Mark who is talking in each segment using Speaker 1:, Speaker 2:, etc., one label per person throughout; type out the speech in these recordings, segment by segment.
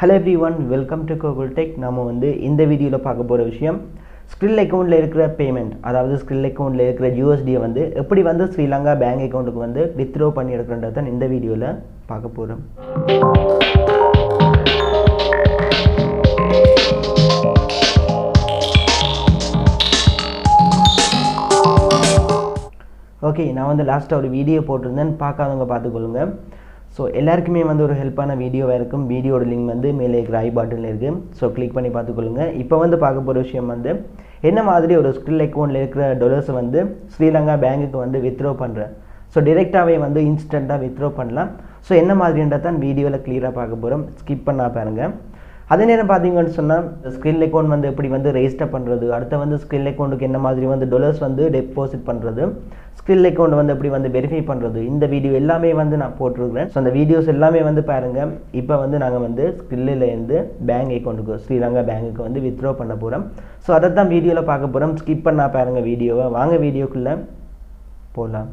Speaker 1: Hello everyone, welcome to Kokul Tech. நாம இந்த வீடியோல பார்க்க போற விஷயம் Skrill accountல இருக்கிற பேமெண்ட், அதாவது Skrill accountல இருக்கிற USD எப்படி ஸ்ரீலங்கா பேங்க் அக்கவுண்ட்க்கு withdraw பண்ணி எடுக்கறத தான் இந்த வீடியோல பார்க்க போறோம். ஓகே, நான் லாஸ்ட் ஒரு வீடியோ போட்டிருந்தேன், பார்க்காதவங்க பார்த்துக்கொள்ளுங்க. ஸோ எல்லாருக்குமே ஒரு ஹெல்ப்பான வீடியோவாக இருக்கும். வீடியோட லிங்க் மேலே இருக்கிற ஐ பட்டனில் இருக்குது. ஸோ கிளிக் பண்ணி பார்த்துக்கொள்ளுங்க. இப்போ பார்க்க போகிற விஷயம் என்ன மாதிரி ஒரு ஸ்கில் அக்கௌண்ட்டில் இருக்கிற டாலர்ஸை ஸ்ரீலங்கா பேங்குக்கு வித்ட்ரா பண்ணுறேன். ஸோ டிரெக்டாகவே இன்ஸ்டண்ட்டாக வித்ட்ரா பண்ணலாம். ஸோ என்ன மாதிரின்றத தான் வீடியோவில் கிளியராக பார்க்க போகிறோம். ஸ்கிப் பண்ணா பாருங்கள். அதே நேரம் பார்த்தீங்கன்னு சொன்னால் ஸ்கில் அக்கௌண்ட் எப்படி ரெஜிஸ்டர் பண்ணுறது, அடுத்த ஸ்கில் அக்கௌண்ட்டுக்கு என்ன மாதிரி டாலர்ஸ் டெபாசிட் பண்ணுறது, ஸ்கில் அக்கௌண்ட் எப்படி வெரிஃபை பண்ணுறது, இந்த வீடியோ எல்லாமே நான் போட்டிருக்கிறேன். ஸோ அந்த வீடியோஸ் எல்லாமே பாருங்கள். இப்போ நாங்கள் ஸ்கில்லிலேருந்து பேங்க் அக்கௌண்ட்டுக்கு ஸ்ரீலங்கா பேங்குக்கு வித்ட்ரா பண்ண போகிறோம். ஸோ அதை தான் வீடியோவில் பார்க்க போகிறோம். ஸ்கிப் பண்ணா பாருங்கள் வீடியோவை. வாங்க வீடியோக்குள்ளே போகலாம்.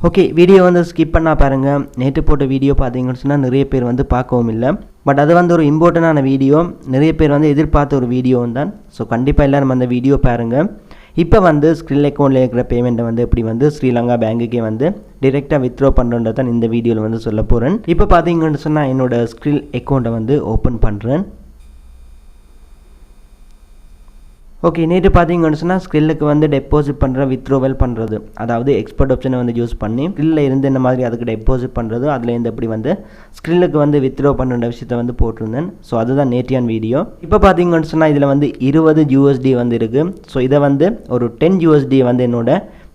Speaker 1: ஓகே, வீடியோ ஸ்கிப் பண்ணா பாருங்கள். நேற்று போட்ட வீடியோ பார்த்தீங்கன்னு சொன்னால் நிறைய பேர் பார்க்கவும் இல்லை. பட் அது ஒரு இம்பார்ட்டண்டான வீடியோ, நிறைய பேர் எதிர்பார்த்த ஒரு வீடியோ தான். ஸோ கண்டிப்பாக எல்லோரும் அந்த வீடியோ பாருங்கள். இப்போ ஸ்கில் அக்கௌண்ட்டில் இருக்கிற பேமெண்ட்டை எப்படி ஸ்ரீலங்கா பேங்குக்கே டிரெக்டாக வித்ட்ரா பண்ணுறது தான் இந்த வீடியோவில் சொல்ல போகிறேன். இப்போ பார்த்தீங்கன்னு சொன்னால் என்னோடய ஸ்கில் அக்கௌண்ட்டை ஓப்பன் பண்ணுறேன். ஓகே, நேற்று பார்த்தீங்கன்னு சொன்னால் ஸ்கில்லுக்கு டெபாசிட் பண்ணுற வித்ட்ரோவல் பண்ணுறது, அதாவது எக்ஸ்பர்ட் ஆப்ஷனை யூஸ் பண்ணி ஸ்கில்லில் இருந்து இந்த மாதிரி அதுக்கு டெபாசிட் பண்ணுறது, அதுலேருந்து எப்படி ஸ்கில்லுக்கு வித்ட்ரா பண்ணுற விஷயத்தை போட்டிருந்தேன். ஸோ அதுதான் நேற்றியான் வீடியோ. இப்போ பார்த்தீங்கன்னு சொன்னால் இதில் 20 USD இருக்குது. ஸோ இதை ஒரு 10 USD என்னோட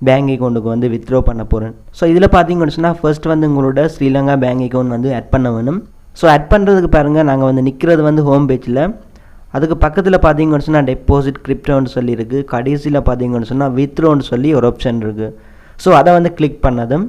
Speaker 1: பேங்க் அக்கௌண்ட்டுக்கு வித்ட்ரா பண்ண போகிறேன். ஸோ இதில் பார்த்தீங்கன்னு சொன்னால் ஃபர்ஸ்ட் உங்களோட ஸ்ரீலங்கா பேங்க் அக்கௌண்ட் ஆட் பண்ண வேணும். ஸோ ஆட் பண்ணுறதுக்கு பாருங்கள், நாங்கள் நிற்கிறது ஹோம் பேஜில். அதுக்கு பக்கத்தில் பார்த்தீங்கன்னு சொன்னால் டெபாசிட் கிரிப்டோன்னு சொல்லி இருக்குது. கடைசியில் பார்த்தீங்கன்னு சொன்னால் வித்ட்ரோன்னு சொல்லி ஒரு ஆப்ஷன் இருக்குது. ஸோ அதை கிளிக் பண்ணதும்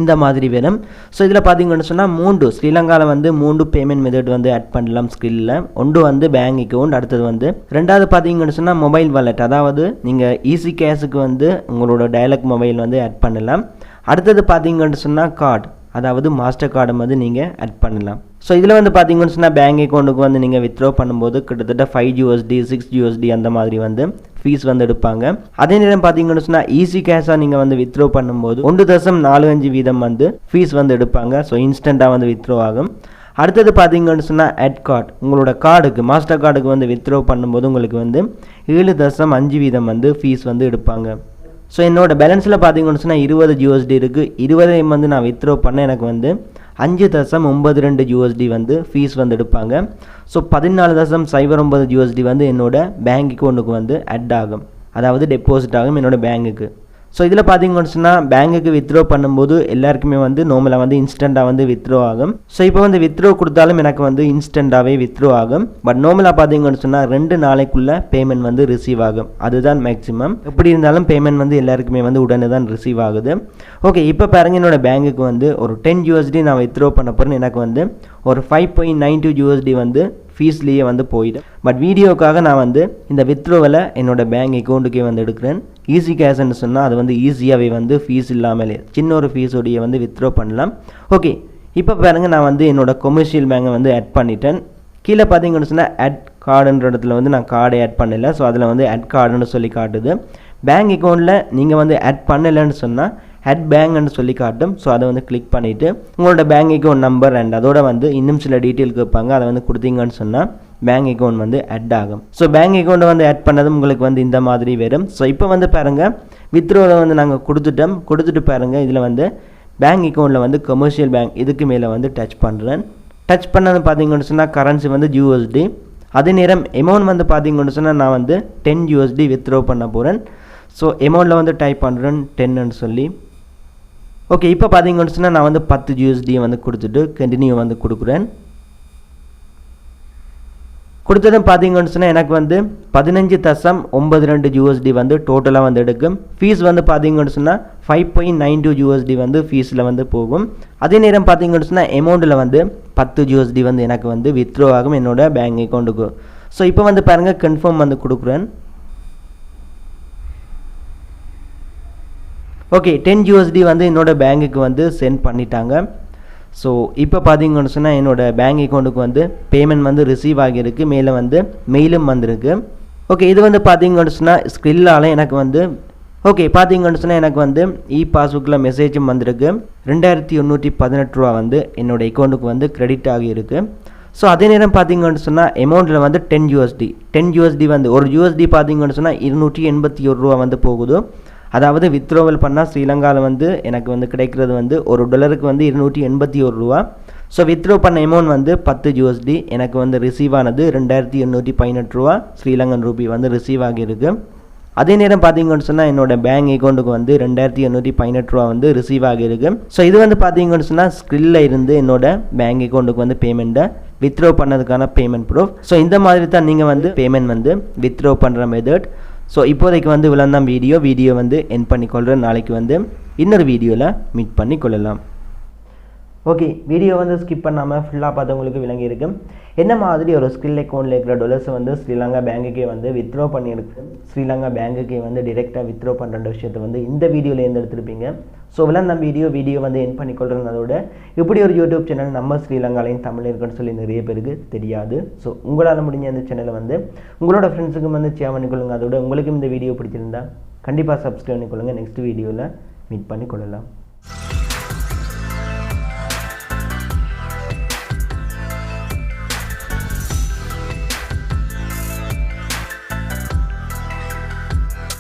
Speaker 1: இந்த மாதிரி வேணும். ஸோ இதில் பார்த்தீங்கன்னு சொன்னால் ஸ்ரீலங்காவில் 3 பேமெண்ட் மெத்தட் ஆட் பண்ணலாம் ஸ்கில்லில். ஒன்று பேங்க் அக்கௌண்ட், அடுத்தது ரெண்டாவது பார்த்தீங்கன்னு சொன்னால் மொபைல் வாலெட், அதாவது நீங்கள் ஈஸி கேஷுக்கு உங்களோட டயலாக் மொபைல் ஆட் பண்ணலாம். அடுத்தது பார்த்தீங்கன்னு சொன்னால் கார்டு, அதாவது மாஸ்டர் கார்டை நீங்கள் ஆட் பண்ணலாம். ஸோ இதில் பார்த்தீங்கன்னு சொன்னால் பேங்க் அக்கௌண்ட்டுக்கு நீங்கள் வித்ட்ரா பண்ணும்போது கிட்டத்தட்ட 5 USD 6 USD அந்த மாதிரி ஃபீஸ் எடுப்பாங்க. அதே நேரம் பார்த்தீங்கன்னு சொன்னால் ஈஸி கேஷாக நீங்கள் வித்ட்ரா பண்ணும்போது 1.45% ஃபீஸ் எடுப்பாங்க. ஸோ இன்ஸ்டண்ட்டாக வித்ட்ரா ஆகும். அடுத்தது பார்த்தீங்கன்னு சொன்னால் ஆட் கார்டு, உங்களோட கார்டுக்கு மாஸ்டர் கார்டுக்கு வித்ட்ரா பண்ணும்போது உங்களுக்கு 7.5% ஃபீஸ் எடுப்பாங்க. ஸோ என்னோடய பேலன்ஸில் பார்த்தீங்கன்னு சொன்னால் 20 USD இருக்குது. 20 நான் வித்ட்ரா பண்ண எனக்கு 5.92 USD ஃபீஸ் எடுப்பாங்க. ஸோ 14.09 USD என்னோட பேங்க் அக்கௌண்ட்டுக்கு ஆட் ஆகும், அதாவது டெபாசிட் ஆகும் என்னோட பேங்குக்கு. ஸோ இதில் பார்த்தீங்கன்னு சொன்னால் பேங்குக்கு வித்ட்ரா பண்ணும்போது எல்லாருக்குமே நார்மலாக இன்ஸ்டண்ட்டாக வித்ட்ரா ஆகும். ஸோ இப்போ வித்ட்ரா கொடுத்தாலும் எனக்கு இன்ஸ்டண்ட்டாகவே வித்ட்ரா ஆகும். பட் நார்மலாக பார்த்தீங்கன்னு சொன்னால் 2 நாளைக்குள்ளே பேமெண்ட் ரிசீவ் ஆகும், அதுதான் மேக்ஸிமம். எப்படி இருந்தாலும் பேமெண்ட் எல்லாருக்குமே உடனே தான் ரிசீவ் ஆகுது. ஓகே, இப்போ பாருங்கள், என்னோட பேங்குக்கு ஒரு 10 USD நான் வித்ட்ரா பண்ண போகிறேன். எனக்கு ஒரு 5.92 USD ஃபீஸ்லேயே போயிடும். பட் வீடியோக்காக நான் இந்த வித்ட்ரோவலை என்னோட பேங்க் அக்கௌண்ட்டுக்கே எடுக்கிறேன். ஈஸி கேஷ்ன்னு சொன்னால் அது ஈஸியாகவே ஃபீஸ் இல்லாமலே சின்ன ஒரு ஃபீஸோடைய வித்ட்ரா பண்ணலாம். ஓகே, இப்போ பாருங்கள், நான் என்னோட கொமர்ஷியல் பேங்கை ஆட் பண்ணிட்டேன். கீழே பார்த்தீங்கன்னு சொன்னால் ஆட் கார்டுன்ற இடத்துல நான் கார்டை ஆட் பண்ணலை. ஸோ அதில் ஆட் கார்டுன்னு சொல்லி காட்டுது. பேங்க் அக்கௌண்ட்டில் நீங்கள் ஆட் பண்ணலைன்னு சொன்னால் ஆட் பேங்க்னு சொல்லி காட்டும். ஸோ அதை கிளிக் பண்ணிவிட்டு உங்களோட பேங்க் அக்கௌண்ட் நம்பர் அண்ட் அதோட இன்னும் சில டீட்டெயில் கேட்பாங்க, அதை கொடுத்தீங்கன்னு சொன்னால் பேங்க் அக்கௌண்ட் ஆட் ஆகும். ஸோ பேங்க் அக்கௌண்ட்டை ஆட் பண்ணதும் உங்களுக்கு இந்த மாதிரி வரும். ஸோ இப்போ பாருங்கள், வித்ட்ரோவில் நாங்கள் கொடுத்துட்டு பாருங்கள், இதில் பேங்க் அக்கௌண்ட்டில் கமர்ஷியல் பேங்க் இதுக்கு மேலே டச் பண்ணுறேன். டச் பண்ணது பார்த்தீங்கன்னு சொன்னால் கரன்சி USD. அதே நேரம் அமௌண்ட் பார்த்தீங்கன்னு சொன்னால் நான் 10 USD வித்ட்ரா பண்ண போகிறேன். ஸோ அமௌண்ட்டில் டைப் பண்ணுறேன் 10ன்னு சொல்லி. ஓகே, இப்போ பார்த்தீங்கன்னு சொன்னால் நான் 10 USD கொடுத்துட்டு கண்டினியூ கொடுக்குறேன். கொடுத்ததும் பார்த்தீங்கன்னு சொன்னால் எனக்கு 15.92 USD டோட்டலாக எடுக்கும். ஃபீஸ் பார்த்தீங்கன்னு சொன்னால் 5.92 USD ஃபீஸில் போகும். அதே நேரம் பார்த்தீங்கன்னு சொன்னால் அமௌண்ட்டில் 10 USD எனக்கு வித்ட்ரா ஆகும் என்னோட பேங்க் அக்கௌண்ட்டுக்கு. ஸோ இப்போ பாருங்கள், கன்ஃபார்ம் கொடுக்குறேன். ஓகே, 10 USD என்னோட பேங்குக்கு சென்ட் பண்ணிட்டாங்க. ஸோ இப்போ பார்த்தீங்கன்னு சொன்னால் என்னோடய பேங்க் அக்கௌண்ட்டுக்கு வந்து பேமெண்ட் வந்து ரிசீவ் ஆகியிருக்கு, மேலே வந்து மெயிலும் வந்திருக்கு. ஓகே, இது வந்து பார்த்தீங்கன்னு சொன்னால் ஸ்க்ரில்லால் எனக்கு வந்து ஓகே பார்த்தீங்கன்னு சொன்னால் எனக்கு வந்து பாஸ்புக்கில் மெசேஜும் வந்திருக்கு. 2118 ரூபா வந்து என்னோடய அக்கௌண்ட்டுக்கு வந்து கிரெடிட் ஆகியிருக்கு. ஸோ அதே நேரம் பார்த்தீங்கன்னு சொன்னால் அமௌண்ட்டில் வந்து 10 USD வந்து ஒரு USD பார்த்தீங்கன்னு சொன்னால் 281 ரூபா வந்து போகுது. அதாவது வித்ட்ரோவல் பண்ணால் ஸ்ரீலங்காவில் வந்து எனக்கு வந்து கிடைக்கிறது வந்து $1 வந்து 281 ரூபா. ஸோ வித்ட்ரோ பண்ண அமௌண்ட் வந்து 10 USD, எனக்கு வந்து ரிசீவ் ஆனது 2818 ரூபா ஸ்ரீலங்கன் ரூபி வந்து ரிசீவ் ஆகியிருக்கு. அதே நேரம் பார்த்தீங்கன்னு சொன்னால் என்னோடய பேங்க் அக்கௌண்ட்டுக்கு வந்து 2818 ரூபா வந்து ரிசீவ் ஆகியிருக்கு. ஸோ இது வந்து பார்த்தீங்கன்னு சொன்னால் ஸ்க்ரில்ல இருந்து என்னோட பேங்க் அக்கௌண்ட்டுக்கு வந்து பேமெண்ட்டை வித்ட்ரோ பண்ணதுக்கான பேமெண்ட் ப்ரூஃப். ஸோ இந்த மாதிரி தான் நீங்கள் வந்து பேமெண்ட் வந்து வித்ட்ரோ பண்ணுற மெத்தட். ஸோ இப்போதைக்கு வந்து விளந்தான் வீடியோ வந்து என் பண்ணிக்கொள்கிறேன். நாளைக்கு வந்து இன்னொரு வீடியோவில் மீட் பண்ணி கொள்ளலாம். ஓகே, வீடியோ வந்து ஸ்கிப் பண்ணாமல் ஃபுல்லாக பார்த்தவங்களுக்கு விளங்கியிருக்கு என்ன மாதிரி ஒரு ஸ்கில் அக்கௌண்ட்டில் இருக்கிற டாலர்ஸை வந்து ஸ்ரீலங்கா பேங்குக்கே வந்து வித்ட்ரோ பண்ணியிருக்கு. ஸ்ரீலங்கா பேங்குக்கே வந்து டிரெக்டாக வித்ட்ரோ பண்ணுற விஷயத்தை வந்து இந்த வீடியோவில் இருந்து எடுத்துருப்பீங்க. ஸோ விளந்தான் வீடியோ வந்து என் பண்ணிக்கொள்கிறதோட இப்படி ஒரு யூடியூப் சேனல் நம்ம ஸ்ரீலங்காலையும் தமிழ் இருக்குன்னு சொல்லி நிறைய பேருக்கு தெரியாது. ஸோ உங்களால் முடிஞ்ச இந்த சேனலை வந்து உங்களோட ஃப்ரெண்ட்ஸுக்கும் வந்து ஷேர் பண்ணிக்கொள்ளுங்க. அதோட உங்களுக்கும் இந்த வீடியோ பிடிச்சிருந்தா கண்டிப்பாக சப்ஸ்கிரைப் பண்ணிக்கொள்ளுங்கள். நெக்ஸ்ட் வீடியோவில் மீட் பண்ணிக்கொள்ளலாம்.